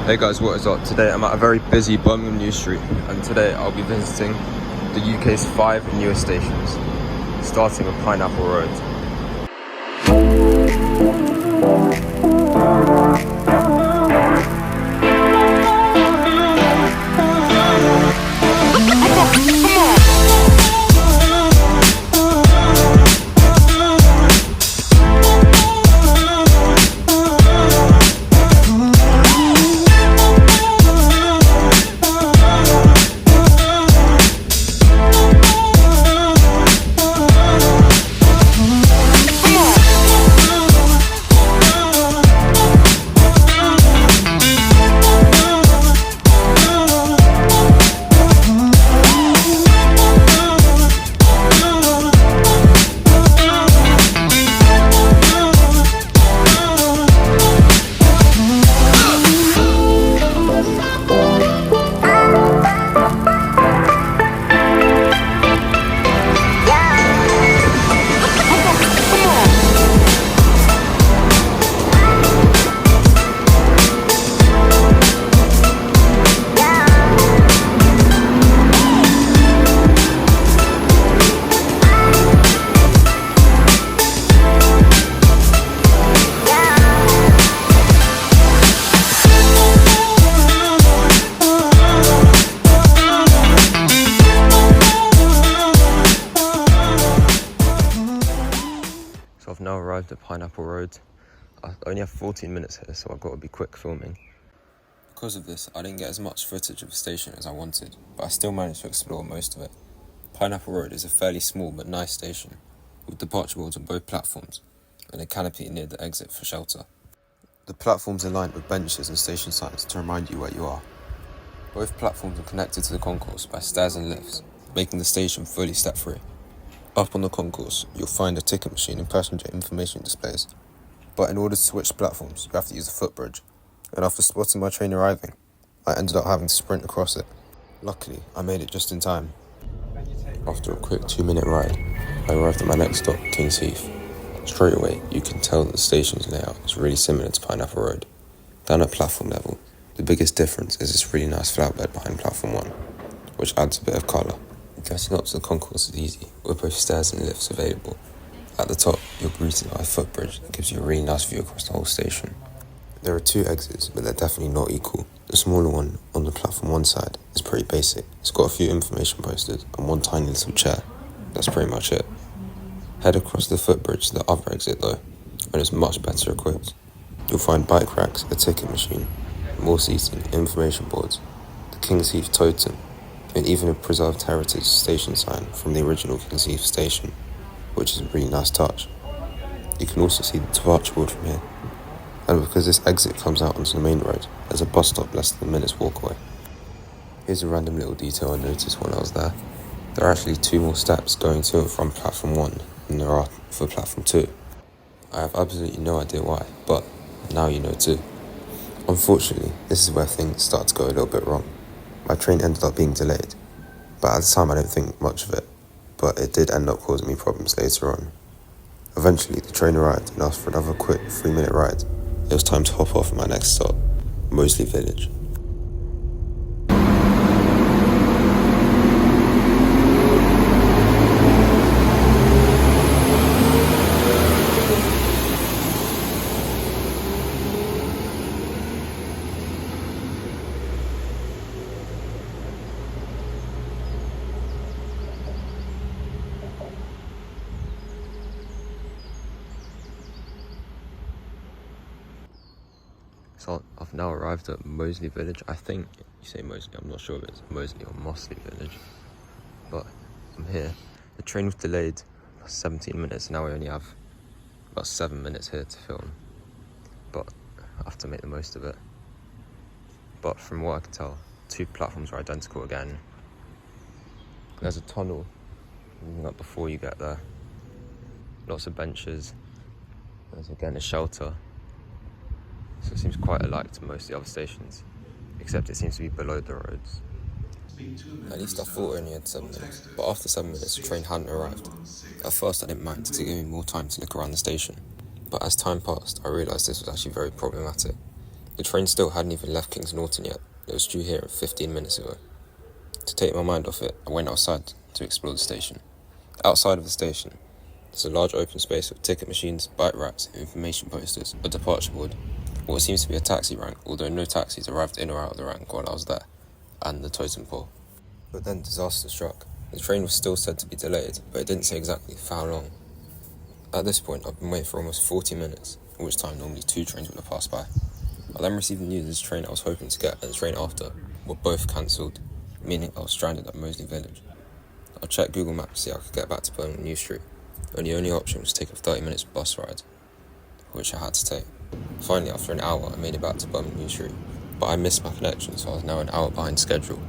Hey guys, what is up? Today I'm at a very busy Birmingham New Street, and today I'll be visiting the UK's 5 newest stations, starting with Pineapple Road. So I've now arrived at Pineapple Road. I only have 14 minutes here, so I've got to be quick filming. Because of this, I didn't get as much footage of the station as I wanted, but I still managed to explore most of it. Pineapple Road is a fairly small but nice station, with departure boards on both platforms, and a canopy near the exit for shelter. The platforms are lined with benches and station signs to remind you where you are. Both platforms are connected to the concourse by stairs and lifts, making the station fully step-free. Up on the concourse, you'll find a ticket machine and passenger information displays. But in order to switch platforms, you have to use a footbridge. And after spotting my train arriving, I ended up having to sprint across it. Luckily, I made it just in time. After a quick 2-minute ride, I arrived at my next stop, King's Heath. Straight away, you can tell that the station's layout is really similar to Pineapple Road. Down at platform level, the biggest difference is this really nice flatbed behind platform 1, which adds a bit of colour. Getting up to the concourse is easy, with both stairs and lifts available. At the top, you're greeted by a footbridge that gives you a really nice view across the whole station. There are 2 exits, but they're definitely not equal. The smaller one, on the platform 1 side, is pretty basic. It's got a few information posters and one tiny little chair. That's pretty much it. Head across the footbridge to the other exit though, and it's much better equipped. You'll find bike racks, a ticket machine, more seating, information boards, the King's Heath totem, and even a preserved heritage station sign from the original King's Heath station, which is a really nice touch. You can also see the departure board from here, and because this exit comes out onto the main road, there's a bus stop less than a minute's walk away. Here's a random little detail I noticed when I was there. There are actually 2 more steps going to and from platform 1 than there are for platform 2. I have absolutely no idea why, but now you know too. Unfortunately, this is where things start to go a little bit wrong. My train ended up being delayed, but at the time I didn't think much of it, but it did end up causing me problems later on. Eventually, the train arrived and asked for another quick 3-minute ride. It was time to hop off at my next stop, Moseley Village. So I've now arrived at Moseley Village. I think you say Moseley, I'm not sure if it's Moseley or Moseley Village. But I'm here. The train was delayed for 17 minutes. Now we only have about 7 minutes here to film. But I have to make the most of it. But from what I can tell, 2 platforms are identical again. There's a tunnel moving up before you get there. Lots of benches. There's again a shelter. So it seems quite alike to most of the other stations, except it seems to be below the roads. At least I thought I only had 7 minutes, but after 7 minutes the train hadn't arrived. At first I didn't mind to give me more time to look around the station, but as time passed I realised this was actually very problematic. The train still hadn't even left Kings Norton yet. It was due here 15 minutes ago. To take my mind off it, I went outside to explore the station. Outside of the station, there's a large open space with ticket machines, bike racks, information posters, a departure board, what seems to be a taxi rank, although no taxis arrived in or out of the rank while I was there, and the totem pole. But then disaster struck. The train was still said to be delayed, but it didn't say exactly for how long. At this point, I've been waiting for almost 40 minutes, at which time normally 2 trains would have passed by. I then received the news this train I was hoping to get and the train after were both cancelled, meaning I was stranded at Moseley Village. I checked Google Maps to see how I could get back to Birmingham New Street, and the only option was to take a 30 minutes bus ride, which I had to take. Finally, after an hour, I made it back to Birmingham New Street, but I missed my connection, so I was now an hour behind schedule.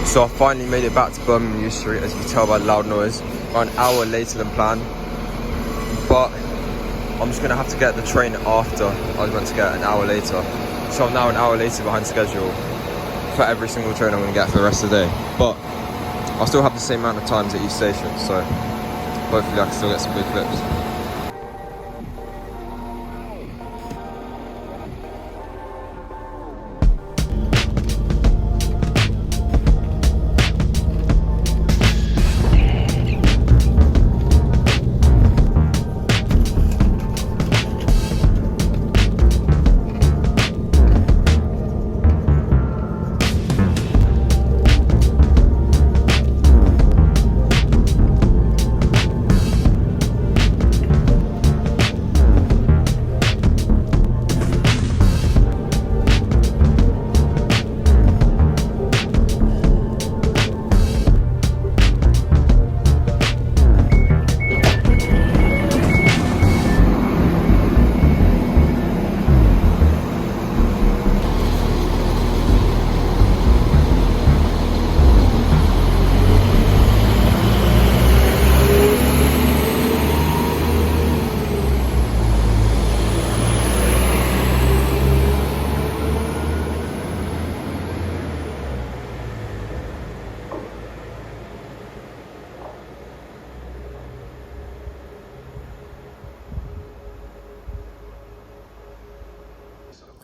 So I finally made it back to Birmingham New Street, as you can tell by the loud noise, about an hour later than planned. But I'm just going to have to get the train after I was meant to get an hour later. So I'm now an hour later behind schedule for every single train I'm going to get for the rest of the day. But I'll still have the same amount of times at each station, so hopefully I can still get some good clips.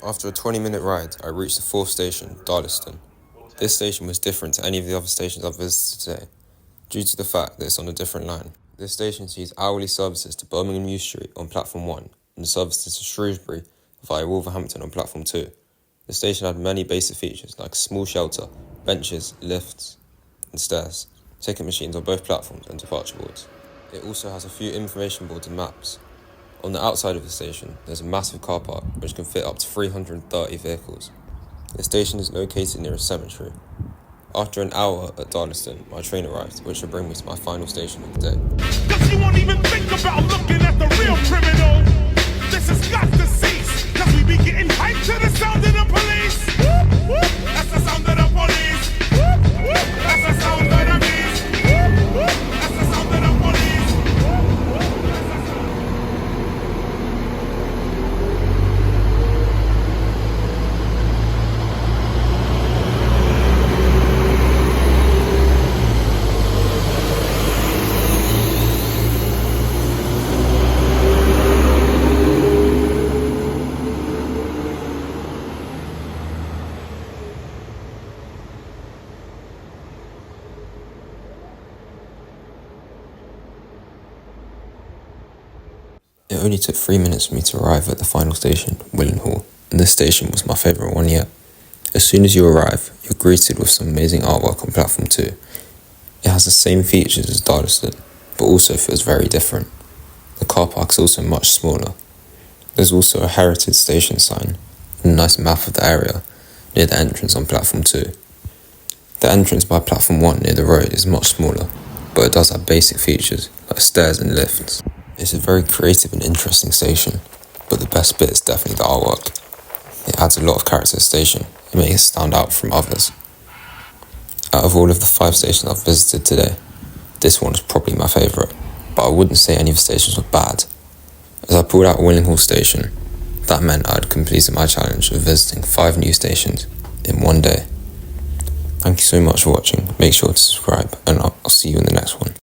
After a 20-minute ride, I reached the 4th station, Darlaston. This station was different to any of the other stations I've visited today, due to the fact that it's on a different line. This station sees hourly services to Birmingham New Street on platform 1, and services to Shrewsbury via Wolverhampton on platform 2. The station had many basic features like a small shelter, benches, lifts, and stairs, ticket machines on both platforms, and departure boards. It also has a few information boards and maps. On the outside of the station, there's a massive car park which can fit up to 330 vehicles. The station is located near a cemetery. After an hour at Darlaston, my train arrived, which will bring me to my final station of the day. Cause you won't even think about looking at the real criminal. This has got to cease, cause we be getting hyped to the sound of the police. Whoop, whoop. That's the sound of the police. Whoop, whoop. That's the sound of the beast. Whoop, whoop. That's the sound of the police. Whoop, whoop. It only took 3 minutes for me to arrive at the final station, Willenhall, and this station was my favourite one yet. As soon as you arrive, you're greeted with some amazing artwork on platform 2. It has the same features as Darlaston, but also feels very different. The car park is also much smaller. There's also a heritage station sign and a nice map of the area near the entrance on platform 2. The entrance by platform 1 near the road is much smaller, but it does have basic features like stairs and lifts. It's a very creative and interesting station, but the best bit is definitely the artwork. It adds a lot of character to the station and makes it stand out from others. Out of all of the 5 stations I've visited today, this one is probably my favourite, but I wouldn't say any of the stations were bad. As I pulled out Willenhall station, that meant I had completed my challenge of visiting 5 new stations in one day. Thank you so much for watching, make sure to subscribe, and I'll see you in the next one.